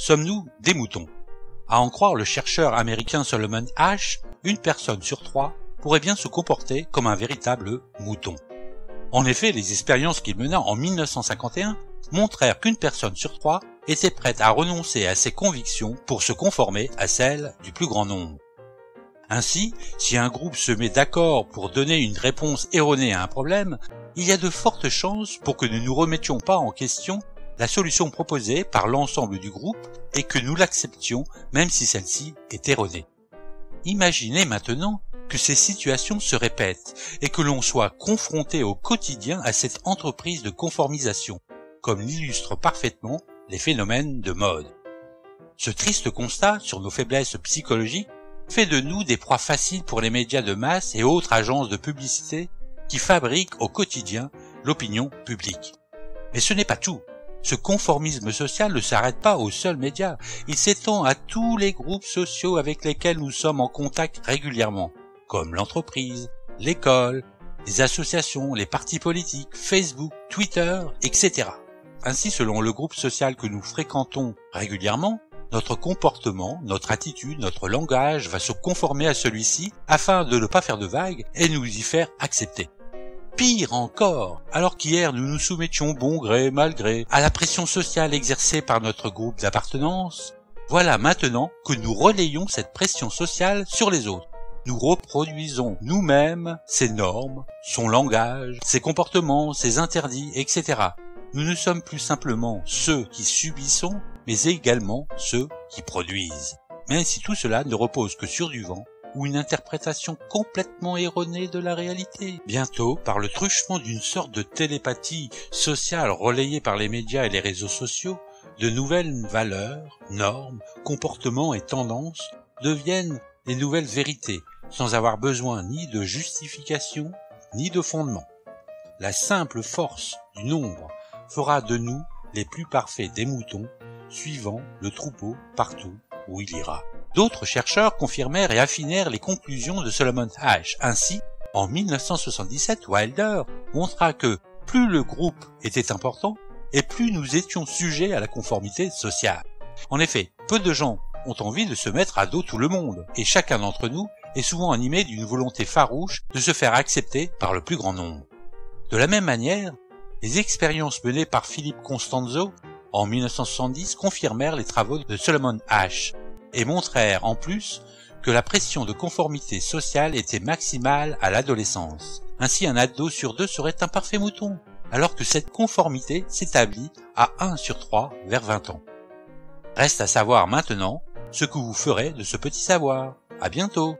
Sommes-nous des moutons? À en croire le chercheur américain Solomon Asch, une personne sur 3 pourrait bien se comporter comme un véritable mouton. En effet, les expériences qu'il mena en 1951 montrèrent qu'une personne sur 3 était prête à renoncer à ses convictions pour se conformer à celles du plus grand nombre. Ainsi, si un groupe se met d'accord pour donner une réponse erronée à un problème, il y a de fortes chances pour que nous ne remettions pas en question la solution proposée par l'ensemble du groupe et que nous l'acceptions même si celle-ci est erronée. Imaginez maintenant que ces situations se répètent et que l'on soit confronté au quotidien à cette entreprise de conformisation, comme l'illustrent parfaitement les phénomènes de mode. Ce triste constat sur nos faiblesses psychologiques fait de nous des proies faciles pour les médias de masse et autres agences de publicité qui fabriquent au quotidien l'opinion publique. Mais ce n'est pas tout. Ce conformisme social ne s'arrête pas aux seuls médias, il s'étend à tous les groupes sociaux avec lesquels nous sommes en contact régulièrement, comme l'entreprise, l'école, les associations, les partis politiques, Facebook, Twitter, etc. Ainsi, selon le groupe social que nous fréquentons régulièrement, notre comportement, notre attitude, notre langage va se conformer à celui-ci afin de ne pas faire de vagues et nous y faire accepter. Pire encore, alors qu'hier nous nous soumettions bon gré, mal gré à la pression sociale exercée par notre groupe d'appartenance, voilà maintenant que nous relayons cette pression sociale sur les autres. Nous reproduisons nous-mêmes ses normes, son langage, ses comportements, ses interdits, etc. Nous ne sommes plus simplement ceux qui subissons, mais également ceux qui produisent. Même si tout cela ne repose que sur du vent, ou une interprétation complètement erronée de la réalité. Bientôt, par le truchement d'une sorte de télépathie sociale relayée par les médias et les réseaux sociaux, de nouvelles valeurs, normes, comportements et tendances deviennent les nouvelles vérités, sans avoir besoin ni de justification, ni de fondement. La simple force du nombre fera de nous les plus parfaits des moutons, suivant le troupeau partout où il ira. D'autres chercheurs confirmèrent et affinèrent les conclusions de Solomon Asch. Ainsi, en 1977, Wilder montra que plus le groupe était important et plus nous étions sujets à la conformité sociale. En effet, peu de gens ont envie de se mettre à dos tout le monde et chacun d'entre nous est souvent animé d'une volonté farouche de se faire accepter par le plus grand nombre. De la même manière, les expériences menées par Philippe Constanzo en 1970 confirmèrent les travaux de Solomon Asch et montrèrent en plus que la pression de conformité sociale était maximale à l'adolescence. Ainsi, un ado sur 2 serait un parfait mouton, alors que cette conformité s'établit à 1 sur 3 vers 20 ans. Reste à savoir maintenant ce que vous ferez de ce petit savoir. À bientôt!